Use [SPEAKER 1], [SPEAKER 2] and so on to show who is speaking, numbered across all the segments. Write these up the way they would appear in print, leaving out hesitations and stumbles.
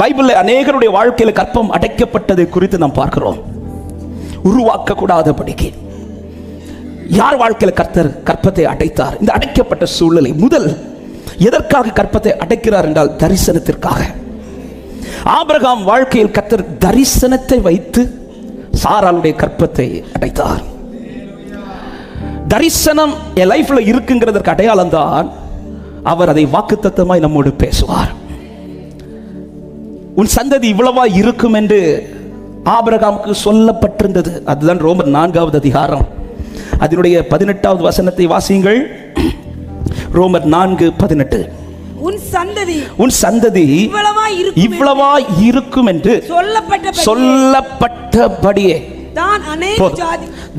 [SPEAKER 1] பைபிள்ல அநேகருடைய வாழ்க்கையில கற்பம் அடைக்கப்பட்டதை குறித்து நாம் பார்க்கிறோம். உருவாக்க கூடாதபடிக்கு யார் வாழ்க்கையில கர்த்தர் கற்பத்தை அடைத்தார்? இந்த அடைக்கப்பட்ட சூழ்நிலை முதல் எதற்காக கற்பத்தை அடைக்கிறார் என்றால் தரிசனத்திற்காக. ஆபிரகாம் வாழ்க்கையில் கர்த்தர் தரிசனத்தை வைத்து சாராளுடைய கற்பத்தை அடைத்தார். தரிசனம் என் லைஃப்ல இருக்குங்கிறதற்கு அடையாளம் தான் அவர் அதை வாக்குத்தத்தமாய் நம்மோடு பேசுவார். உன் சந்ததி இவ்வளவா இருக்கும் என்று ஆபிரகாமுக்கு சொல்லப்பட்டிருந்தது. அதுதான் ரோமர் 4வது அதிகாரம் அதனுடைய 18வது வசனத்தை வாசியுங்கள். ரோமர் 4:18. உன் சந்ததி இவ்வளவா இருக்கும் என்று சொல்லப்பட்டபடியே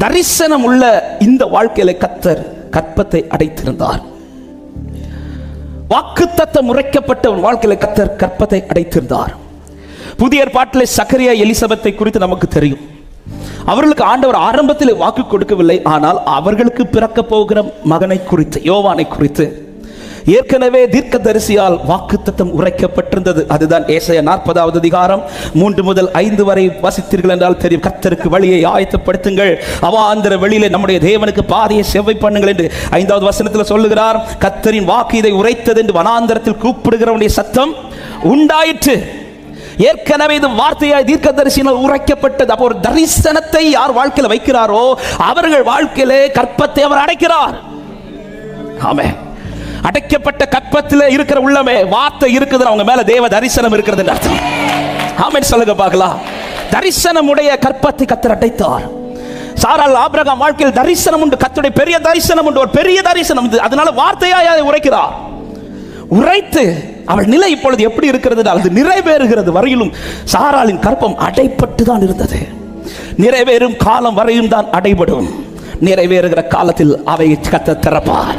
[SPEAKER 1] தரிசனம் உள்ள இந்த வாழ்க்கையில கர்த்தர் கற்பத்தை அடைத்திருந்தார். வாக்குத்தத்தம் உரைக்கப்பட்ட வாழ்க்கையில கர்த்தர் கற்பத்தை அடைத்திருந்தார். புதிய ஏற்பாட்டிலே சக்கரியா எலிசபெத்தை குறித்து நமக்கு தெரியும். அவர்களுக்கு ஆண்டவர் ஆரம்பத்தில் வாக்கு கொடுக்கவில்லை. ஆனால் அவர்களுக்கு பிறக்க போகிற மகனை குறித்து, யோவானை குறித்து ஏற்கனவே தீர்க்கதரிசியால் வாக்குத்தத்தம் உரைக்கப்பட்டிருந்தது. அதுதான் ஏசாயா 40வது அதிகாரம் 3 முதல் 5 வரை வாசித்தீர்கள் என்றால் தெரியும். கர்த்தருக்கு வழியை ஆயத்தப்படுத்துங்கள், அவாந்தர வெளியிலே நம்முடைய தேவனுக்கு பாதையை செவ்வை பண்ணுங்கள் என்று 5வது வசனத்தில் சொல்லுகிறார். கர்த்தரின் வாக்கு இதை உரைத்தது என்று வனாந்தரத்தில் கூப்பிடுகிறவனுடைய சத்தம் உண்டாயிற்று. ஏற்கனவே இது வார்த்தையாய் தீர்க்கதரிசியினால் உரைக்கப்பட்டது. அப்போ ஒரு தரிசனத்தை யார் வாழ்க்கையில் வைக்கிறாரோ அவர்கள் வாழ்க்கையிலே கற்பத்தை அவர் அடைக்கிறார். ஆமென். அடைக்கப்பட்ட கற்பத்தில் இருக்கிற உள்ளமே வார்த்தை இருக்குது, அவங்க மேல தேவ தரிசனம் இருக்கிறது என்று அர்த்தம். ஆமென் சொல்லுங்க பார்க்கலாம். தரிசனம் உடைய கற்பத்தை கர்த்தர் அடைத்தார். சாராள் ஆபிரகாம் வாழ்க்கையில் தரிசனம் உண்டு, கர்த்தருடைய பெரிய தரிசனம் உண்டு, ஒரு பெரிய தரிசனம். அதனால வார்த்தையாய் உரைக்கிறார். உரைத்து அவள் நிலை இப்பொழுது எப்படி இருக்கிறது? அது நிறைவேறுகிறது வரையிலும் சாராளின் கற்பம் அடைப்பட்டு தான் இருந்தது. நிறைவேறும் காலம் வரையும் தான் அடைபடும். நிறைவேறுகிற காலத்தில் அவை கர்த்தர் திறப்பார்.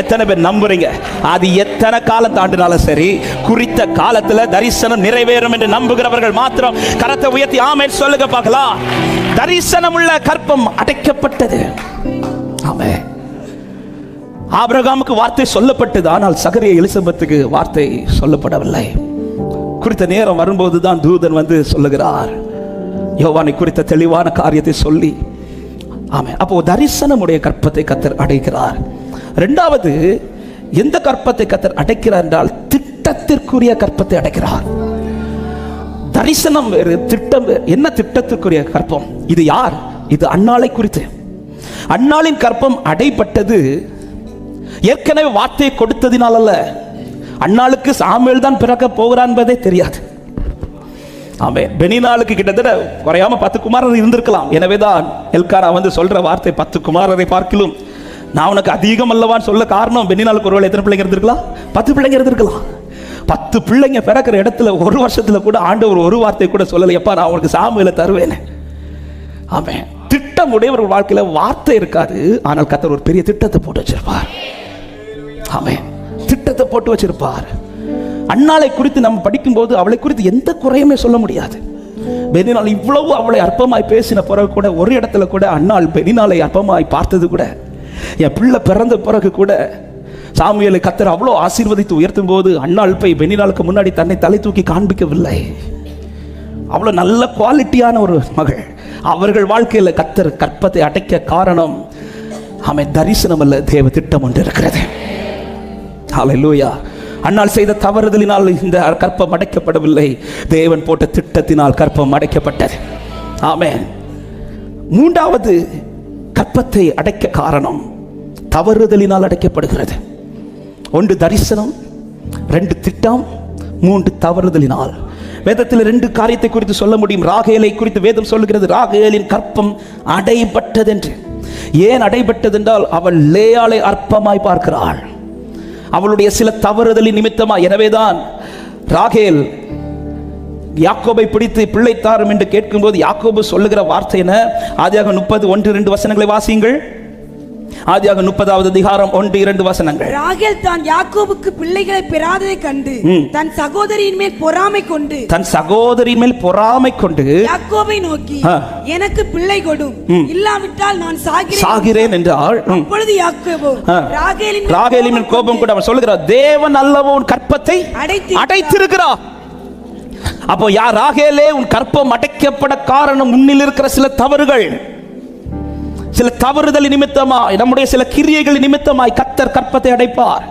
[SPEAKER 1] எத்தனை பேர் நம்புறீங்க? அது எத்தனை காலம் தாண்டினாலும் சரி, குறித்த காலத்தில் தரிசனம் நிறைவேறும் என்று நம்புகிறவர்கள் மாத்திரம் கரத்தை உயர்த்தி ஆமென் சொல்லுங்க பார்க்கலாம். தரிசனம் உள்ள கற்பம் அடைக்கப்பட்டது. ஆமென். ஆபிரகாமுக்கு வார்த்தை சொல்லப்பட்டது, ஆனால் சகரியா எலிசபெத்துக்கு வார்த்தை சொல்லப்படவில்லை. குறித்த நேரம் வரும்போது தான் தூதன் வந்து சொல்லுகிறார், யோவானை குறித்த தெளிவான காரியத்தை சொல்லி. ஆமென். அப்போ தரிசனம் உடைய கற்பத்தை கர்த்தர் அடைக்கிறார். இரண்டாவது, எந்த கற்பத்தை கர்த்தர் அடைக்கிறார் என்றால் திட்டத்திற்குரிய கற்பத்தை அடைக்கிறார். தரிசனம் வேறு, திட்டம் வேறு. என்ன திட்டத்திற்குரிய கற்பம்? இது யார்? இது அன்னாளை குறித்து. அன்னாளின் கற்பம் அடைப்பட்டது ஏற்கனவே வார்த்தையை கொடுத்ததினால் அல்ல. அன்னாளுக்கு சாமுவேல் தான் பிறக்க போகிறான் என்பதே தெரியாது. ஆமென். பெனினாளுக்கு கிட்டத்தட்ட குறையாம 10 குமாரர் இருந்திருக்கலாம். எனவேதான் எல்கானா வந்து சொல்ற வார்த்தை 10 குமாரரை பார்க்கிலும் நான் உனக்கு அதிகம் அல்லவான்னு சொல்ல காரணம், பெனினாளுக்கு ஒருவேளை எத்தனை பிள்ளைங்க இருந்திருக்கலாம்? 10 பிள்ளைங்க இருந்திருக்கலாம். 10 பிள்ளைங்க பிறக்கிற இடத்துல ஒரு வருஷத்துல கூட ஆண்டவர் ஒரு வார்த்தை கூட சொல்லலை, எப்பா நான் உனக்கு சாமுவேலை தருவேன். ஆமென். திட்டம் உடையவர் வாழ்க்கையில வார்த்தை இருக்காது, ஆனால் கர்த்தர் ஒரு பெரிய திட்டத்தை போட்டு வச்சிருப்பார். ஆமென். திட்டத்தை போட்டு வச்சிருப்பார். அன்னாளை குறித்து நம்ம படிக்கும்போது அவளை குறித்து எந்த குறையுமே சொல்ல முடியாது. பெனினாள் இவ்வளவு அவளை அற்பமாய் பேசின பிறகு கூட ஒரு இடத்துல கூட அன்னாள் பெனினாளை அற்பமாய் பார்த்தது கூட, என் பிள்ளை பிறந்த பிறகு கூட சாமுவேலை கர்த்தர் அவ்வளோ ஆசீர்வதித்து உயர்த்தும் போது அன்னாள் போய் பெனினாளுக்கு முன்னாடி தன்னை தலை தூக்கி காண்பிக்கவில்லை. அவ்வளோ நல்ல குவாலிட்டியான ஒரு மகள். அவர்கள் வாழ்க்கையில் கர்த்தர் கற்பத்தை அடைக்க காரணம் ஆமென் தரிசனம் அல்ல, தேவ திட்டம் ஒன்று இருக்கிறது. ஹல்லேலூயா. அன்னாள் செய்த தவறுதலினால் இந்த கற்பம் அடைக்கப்படவில்லை, தேவன் போட்ட திட்டத்தினால் கற்பம் அடைக்கப்பட்டது. ஆமென். மூன்றாவது கற்பத்தை அடைக்க காரணம் தவறுதலினால் அடைக்கப்படுகிறது. 1 தரிசனம், 2 திட்டம், 3 தவறுதலினால். வேதத்தில் 2 காரியத்தை குறித்து சொல்ல முடியும். ராகேலை குறித்து வேதம் சொல்லுகிறது, ராகேலின் கற்பம் அடைபட்டது என்று. ஏன் அடைபட்டது என்றால் அவள் லேயாளை அற்பமாய் பார்க்கிறாள், அவளுடைய சில தவறுதலின் நிமித்தமா. எனவேதான் ராகேல் யாக்கோபை பிடித்து பிள்ளை தாரும் என்று கேட்கும்போது யாக்கோபு சொல்லுகிற வார்த்தை என்ன? ஆதியாகமம் 30:1-2 வசனங்களை வாசியுங்கள். ஆதியாகமம் 30வது அதிகாரம் 1-2 வசனங்கள்.
[SPEAKER 2] ராகேல் தான் யாக்கோபுக்கு பிள்ளைகளை பெறாததை கண்டு தன் சகோதரியின் மேல் பொறாமை கொண்டு யாக்கோபை நோக்கி, எனக்கு பிள்ளை கொடும், இல்லாவிட்டால் நான் சாகிறேன் என்றாள். அப்பொழுது யாக்கோபு ராகேலின் கோபம் கூட அவன் சொல்லுகிறார், தேவன் அல்லவோ உன் கற்பத்தை அடைத்திருக்கிறார்.
[SPEAKER 1] அப்போ ராகேலே உன் கற்பம் அடைக்கப்பட காரணம் உன்னில் இருக்கிற சில தவறுகள், சில தவறுதல் நிமித்தமாய், நம்முடைய சில கிரியைகள் நிமித்தமாய் கர்த்தர் கற்பத்தை அடைப்பார்.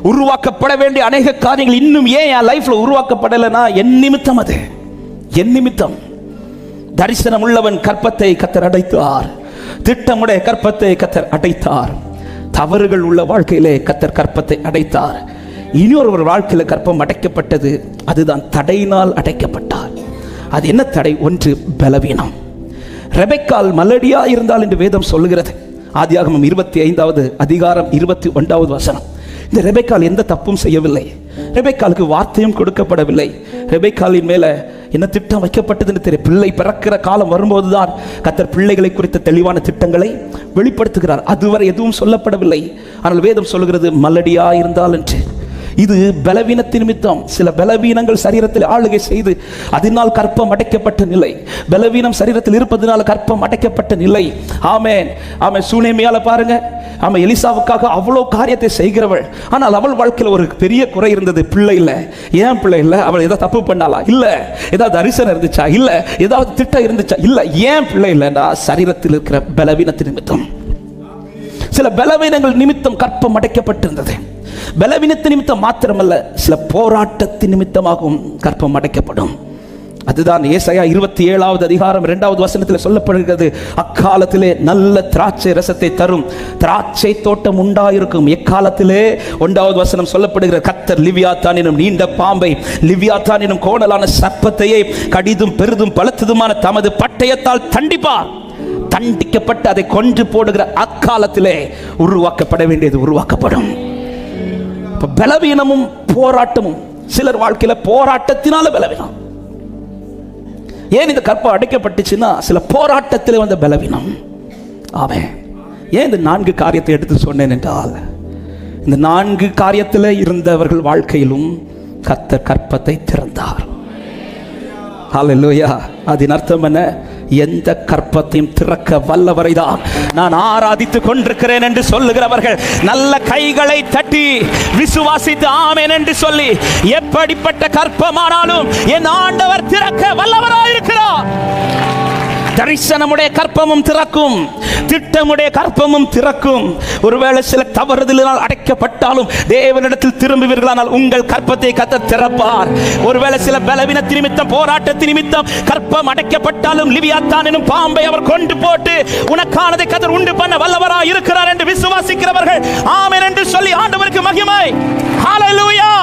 [SPEAKER 1] உருவாக்கப்பட வேண்டிய அநேக காரியங்கள் இன்னும் ஏன் என் லைஃப்ல உருவாக்கப்படலைன்னா என் நிமித்தம். அது என் நிமித்தம். தரிசனம் உள்ளவன் கற்பத்தை கர்த்தர் அடைத்தார். திட்டமுடைய கற்பத்தை கர்த்தர் அடைத்தார். தவறுகள் உள்ள வாழ்க்கையிலே கர்த்தர் கற்பத்தை அடைத்தார். இன்னொரு வாழ்க்கையில கற்பம் அடைக்கப்பட்டது. அதுதான் தடையினால் அடைக்கப்பட்டார். அது என்ன தடை? ஒன்று, பலவீனம். ரெபெக்காள் மலடியா இருந்தால் என்று வேதம் சொல்லுகிறது. ஆதியாகமம் 25வது அதிகாரம் 21வது வசனம். இந்த ரெபெக்காள் எந்த தப்பும் செய்யவில்லை. ரெபெக்காளுக்கு வார்த்தையும் கொடுக்கப்படவில்லை. ரெபெக்காளின் மேல என்ன திட்டம் வைக்கப்பட்டதுன்னு தெரியும். பிள்ளை பிறக்கிற காலம் வரும்போதுதான் கர்த்தர் பிள்ளைகளை குறித்த தெளிவான திட்டங்களை வெளிப்படுத்துகிறார். அதுவரை எதுவும் சொல்லப்படவில்லை. ஆனால் வேதம் சொல்லுகிறது மலடியா இருந்தால் என்று. இது பலவீனத்தின் நிமித்தம். சில பலவீனங்கள் சரீரத்தில் ஆளுகை செய்து அதனால் கற்பம் அடைக்கப்பட்ட நிலை. பலவீனம் சரீரத்தில் இருப்பதனால கற்பம் அடைக்கப்பட்ட நிலை. ஆமென் ஆமென். சூனேமியால பாருங்க. ஆமாம், எலிசாவுக்காக அவ்வளோ காரியத்தை செய்கிறவள். ஆனால் அவள் வாழ்க்கையில் ஒரு பெரிய குறை இருந்தது. பிள்ளை இல்லை. ஏன் பிள்ளை இல்லை? அவள் ஏதாவது தப்பு பண்ணாளா? இல்லை. ஏதாவது தரிசனம் இருந்துச்சா? இல்லை. ஏதாவது திட்டம் இருந்துச்சா? இல்லை. ஏன் பிள்ளை இல்லைன்னா சரீரத்தில் இருக்கிற பலவீனத்தின் நிமித்தம். சில பலவீனங்கள் நிமித்தம் கற்பம் அடைக்கப்பட்டிருந்தது. பலவீனத்தின் நிமித்தம் மாத்திரமல்ல, சில போராட்டத்தின் நிமித்தமாகவும் கற்பம் அடைக்கப்படும். அதுதான் ஏசாயா 27வது அதிகாரம் 2வது வசனத்தில் சொல்லப்படுகிறது. அக்காலத்திலே நல்ல திராட்சை ரசத்தை தரும் திராட்சை தோட்டம் உண்டாயிருக்கும். எக்காலத்திலே 1வது வசனம் சொல்லப்படுகிற கர்த்தர் லிவியாத்தான் எனும் நீண்ட பாம்பை, லிவியாத்தான் எனும் கோணலான சர்ப்பத்தையே கடிதும் பெரிதும் பலத்ததுமான தமது பட்டயத்தால் தண்டிப்பார். தண்டிக்கப்பட்டு அதை கொன்று போடுகிற அக்காலத்திலே உருவாக்கப்பட வேண்டியது உருவாக்கப்படும். பலவீனமும் போராட்டமும். சிலர் வாழ்க்கையில போராட்டத்தினால பலவீனம். ஏன் இந்த கற்பம் அடைக்கப்பட்டுச்சுன்னா சில போராட்டத்தில் வந்த பலவீனம். ஆமே. ஏன் இந்த 4 காரியத்தை எடுத்து சொன்னேன் என்றால், இந்த 4 காரியத்தில் இருந்தவர்கள் வாழ்க்கையிலும் கர்த்தர் கற்பத்தை திறந்தார். ஹல்லேலூயா. அதன் அர்த்தம் என்ன? எந்த கற்பத்தையும் திறக்க வல்லவரை தான் நான் ஆராதித்துக் கொண்டிருக்கிறேன் என்று சொல்லுகிறவர்கள் நல்ல கைகளை தட்டி விசுவாசித்து ஆமென் என்று சொல்லி, எப்படிப்பட்ட கற்பமானாலும் என் ஆண்டவர் திறக்க வல்லவராயிருக்கிறார். தரிசனமுடைய கற்பமும் திறக்கும், திட்டமுடைய கற்பமும் திறக்கும். ஒருவேளை சில தவறுதலினால் அடைக்கப்பட்டாலும் தேவனிடத்தில் திரும்புவீர்களானால் உங்கள் கற்பத்தை கர்த்தர் திறப்பார். ஒருவேளை சில பலவீனத்தின் நிமித்தம், போராட்டத்தின் நிமித்தம் கற்பம் அடைக்கப்பட்டாலும் லிவியாத்தான் எனும் பாம்பை அவர் கொண்டு போட்டு உனக்கானதை கர்த்தர் உண்டு பண்ண வல்லவராய் இருக்கிறார் என்று விசுவாசிக்கிறவர்கள் ஆமென் என்று சொல்லி ஆண்டவருக்கு மகிமை. ஹல்லேலூயா.